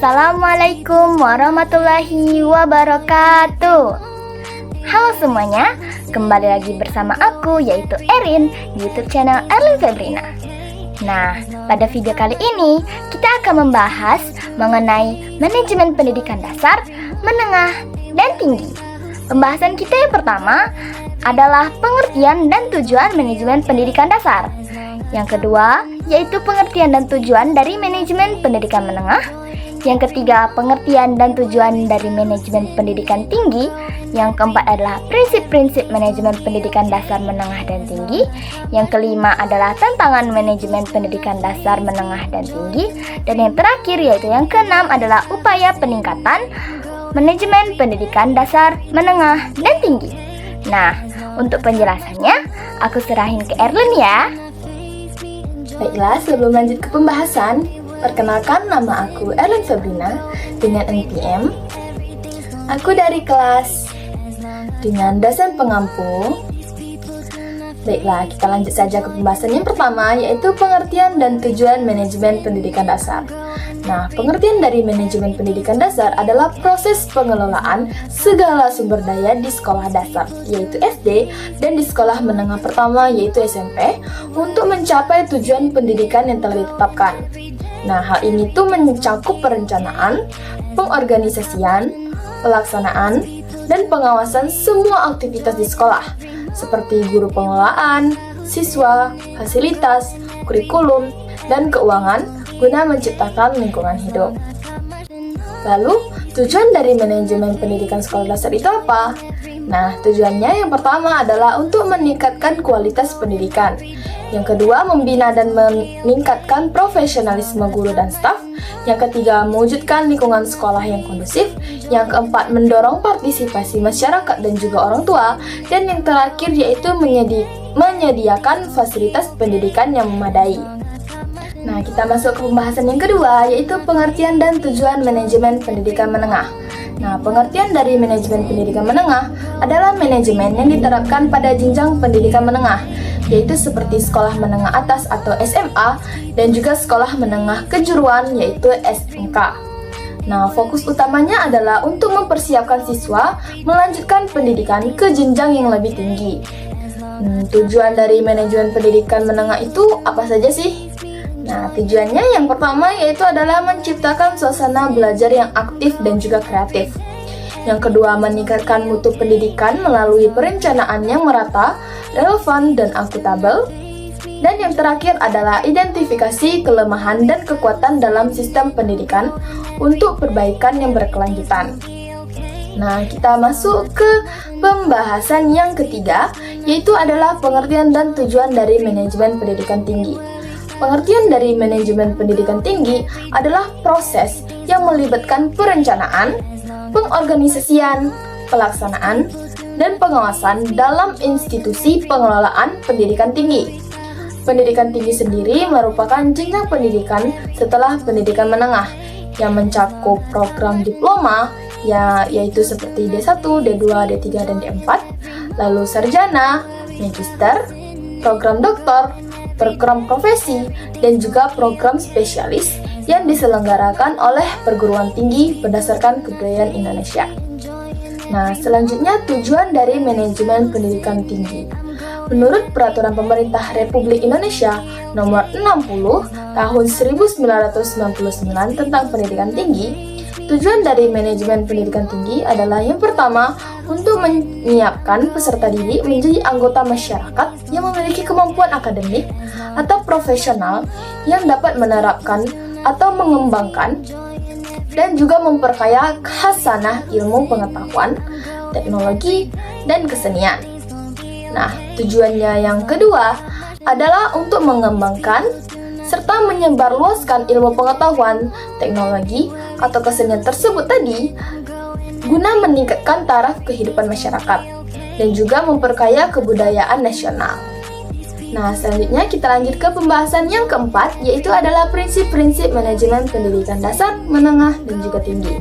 Assalamualaikum warahmatullahi wabarakatuh. Halo semuanya, kembali lagi bersama aku yaitu Erin di YouTube channel Erlin Febrina. Nah, pada video kali ini kita akan membahas mengenai manajemen pendidikan dasar, menengah, dan tinggi. Pembahasan kita yang pertama adalah pengertian dan tujuan manajemen pendidikan dasar. Yang kedua, yaitu pengertian dan tujuan dari manajemen pendidikan menengah. Yang ketiga, pengertian dan tujuan dari manajemen pendidikan tinggi. Yang keempat adalah prinsip-prinsip manajemen pendidikan dasar, menengah, dan tinggi. Yang kelima adalah tantangan manajemen pendidikan dasar, menengah, dan tinggi. Dan yang terakhir yaitu yang keenam adalah upaya peningkatan manajemen pendidikan dasar, menengah, dan tinggi. Nah, untuk penjelasannya aku serahin ke Erlin ya. Baiklah, sebelum lanjut ke pembahasan, perkenalkan nama aku Erlin Febrina dengan NPM. Aku dari kelas dengan dosen pengampu. Baiklah, kita lanjut saja ke pembahasan yang pertama, yaitu pengertian dan tujuan manajemen pendidikan dasar. Nah, pengertian dari manajemen pendidikan dasar adalah proses pengelolaan segala sumber daya di sekolah dasar, yaitu SD, dan di sekolah menengah pertama, yaitu SMP, untuk mencapai tujuan pendidikan yang telah ditetapkan. Nah, hal ini tuh mencakup perencanaan, pengorganisasian, pelaksanaan, dan pengawasan semua aktivitas di sekolah, seperti guru pengelolaan, siswa, fasilitas, kurikulum, dan keuangan guna menciptakan lingkungan hidup. Lalu, tujuan dari manajemen pendidikan sekolah dasar itu apa? Nah, tujuannya yang pertama adalah untuk meningkatkan kualitas pendidikan. Yang kedua, membina dan meningkatkan profesionalisme guru dan staf. Yang ketiga, mewujudkan lingkungan sekolah yang kondusif. Yang keempat, mendorong partisipasi masyarakat dan juga orang tua. Dan yang terakhir yaitu menyediakan fasilitas pendidikan yang memadai. Nah, kita masuk ke pembahasan yang kedua, yaitu pengertian dan tujuan manajemen pendidikan menengah. Nah, pengertian dari manajemen pendidikan menengah adalah manajemen yang diterapkan pada jenjang pendidikan menengah, yaitu seperti sekolah menengah atas atau SMA, dan juga sekolah menengah kejuruan, yaitu SMK. Nah, fokus utamanya adalah untuk mempersiapkan siswa melanjutkan pendidikan ke jenjang yang lebih tinggi. Tujuan dari manajemen pendidikan menengah itu apa saja sih? Nah, tujuannya yang pertama yaitu adalah menciptakan suasana belajar yang aktif dan juga kreatif. Yang kedua, meningkatkan mutu pendidikan melalui perencanaan yang merata, relevan, dan akuntabel. Dan yang terakhir adalah identifikasi kelemahan dan kekuatan dalam sistem pendidikan untuk perbaikan yang berkelanjutan. Nah, kita masuk ke pembahasan yang ketiga, yaitu adalah pengertian dan tujuan dari manajemen pendidikan tinggi. Pengertian dari manajemen pendidikan tinggi adalah proses yang melibatkan perencanaan, pengorganisasian, pelaksanaan, dan pengawasan dalam institusi pengelolaan pendidikan tinggi. Pendidikan tinggi sendiri merupakan jenjang pendidikan setelah pendidikan menengah yang mencakup program diploma, yaitu seperti D1, D2, D3, dan D4, lalu sarjana, magister, program doktor, program profesi, dan juga program spesialis yang diselenggarakan oleh perguruan tinggi berdasarkan kebudayaan Indonesia. Nah, selanjutnya tujuan dari manajemen pendidikan tinggi. Menurut Peraturan Pemerintah Republik Indonesia Nomor 60 Tahun 1999 tentang Pendidikan Tinggi, tujuan dari manajemen pendidikan tinggi adalah yang pertama, untuk menyiapkan peserta didik menjadi anggota masyarakat yang memiliki kemampuan akademik atau profesional yang dapat menerapkan atau mengembangkan dan juga memperkaya khasanah ilmu pengetahuan, teknologi, dan kesenian. Nah, tujuannya yang kedua adalah untuk mengembangkan serta menyebarluaskan ilmu pengetahuan, teknologi, atau kesenian tersebut tadi guna meningkatkan taraf kehidupan masyarakat dan juga memperkaya kebudayaan nasional. Nah, selanjutnya kita lanjut ke pembahasan yang keempat, yaitu adalah prinsip-prinsip manajemen pendidikan dasar, menengah, dan juga tinggi.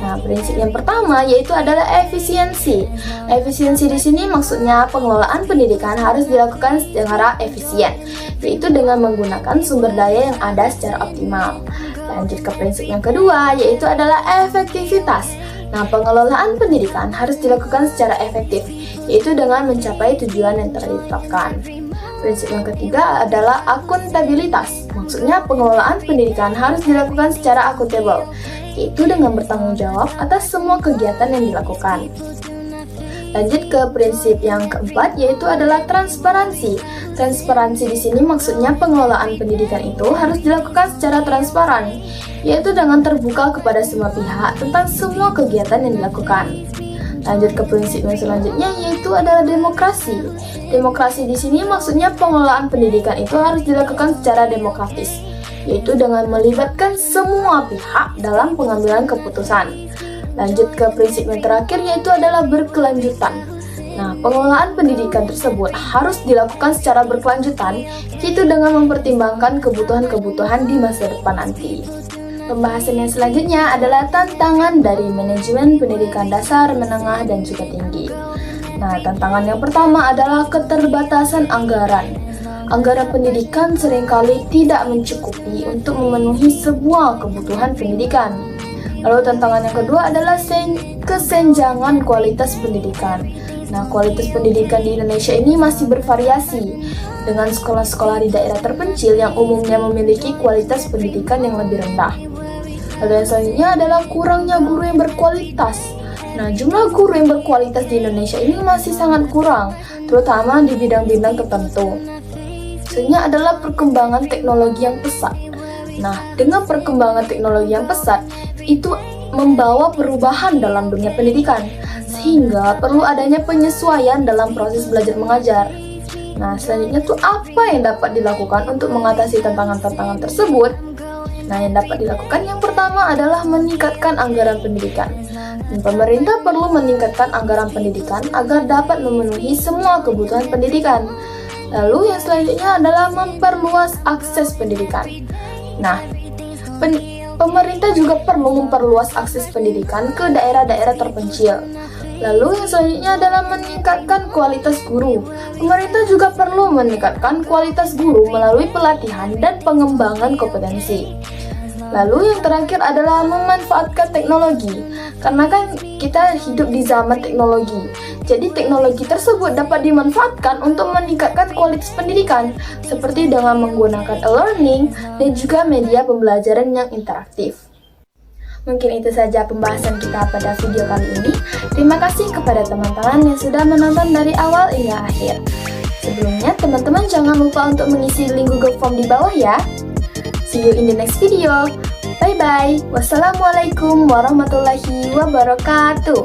Nah, prinsip yang pertama yaitu adalah efisiensi. Efisiensi di sini maksudnya pengelolaan pendidikan harus dilakukan secara efisien, yaitu dengan menggunakan sumber daya yang ada secara optimal. Lanjut ke prinsip yang kedua, yaitu adalah efektivitas. Nah, pengelolaan pendidikan harus dilakukan secara efektif, yaitu dengan mencapai tujuan yang telah ditetapkan. Prinsip yang ketiga adalah akuntabilitas. Maksudnya pengelolaan pendidikan harus dilakukan secara akuntabel, yaitu dengan bertanggung jawab atas semua kegiatan yang dilakukan. Lanjut ke prinsip yang keempat, yaitu adalah transparansi. Transparansi di sini maksudnya pengelolaan pendidikan itu harus dilakukan secara transparan, yaitu dengan terbuka kepada semua pihak tentang semua kegiatan yang dilakukan. Lanjut ke prinsip yang selanjutnya, yaitu adalah demokrasi. Demokrasi di sini maksudnya pengelolaan pendidikan itu harus dilakukan secara demokratis, yaitu dengan melibatkan semua pihak dalam pengambilan keputusan. Lanjut ke prinsip yang terakhir, yaitu adalah berkelanjutan. Nah, pengelolaan pendidikan tersebut harus dilakukan secara berkelanjutan, yaitu dengan mempertimbangkan kebutuhan-kebutuhan di masa depan nanti. Pembahasan yang selanjutnya adalah tantangan dari manajemen pendidikan dasar, menengah, dan juga tinggi. Nah, tantangan yang pertama adalah keterbatasan anggaran. Anggaran pendidikan seringkali tidak mencukupi untuk memenuhi sebuah kebutuhan pendidikan. Lalu tantangan yang kedua adalah kesenjangan kualitas pendidikan. Nah, kualitas pendidikan di Indonesia ini masih bervariasi, dengan sekolah-sekolah di daerah terpencil yang umumnya memiliki kualitas pendidikan yang lebih rendah. Lalu yang selanjutnya adalah kurangnya guru yang berkualitas. Nah, jumlah guru yang berkualitas di Indonesia ini masih sangat kurang, terutama di bidang-bidang tertentu. Selanjutnya adalah perkembangan teknologi yang pesat. Nah, dengan perkembangan teknologi yang pesat, itu membawa perubahan dalam dunia pendidikan, sehingga perlu adanya penyesuaian dalam proses belajar mengajar. Nah, selanjutnya tuh apa yang dapat dilakukan untuk mengatasi tantangan-tantangan tersebut? Nah, yang dapat dilakukan yang pertama adalah meningkatkan anggaran pendidikan. Dan pemerintah perlu meningkatkan anggaran pendidikan agar dapat memenuhi semua kebutuhan pendidikan. Lalu yang selanjutnya adalah memperluas akses pendidikan. Nah, pemerintah juga perlu memperluas akses pendidikan ke daerah-daerah terpencil. Lalu yang selanjutnya adalah meningkatkan kualitas guru. Pemerintah juga perlu meningkatkan kualitas guru melalui pelatihan dan pengembangan kompetensi. Lalu yang terakhir adalah memanfaatkan teknologi. Karena kan kita hidup di zaman teknologi. Jadi teknologi tersebut dapat dimanfaatkan untuk meningkatkan kualitas pendidikan, seperti dengan menggunakan e-learning dan juga media pembelajaran yang interaktif. Mungkin itu saja pembahasan kita pada video kali ini. Terima kasih kepada teman-teman yang sudah menonton dari awal hingga akhir. Sebelumnya, teman-teman jangan lupa untuk mengisi link Google Form di bawah ya. See you in the next video. Bye-bye. Wassalamualaikum warahmatullahi wabarakatuh.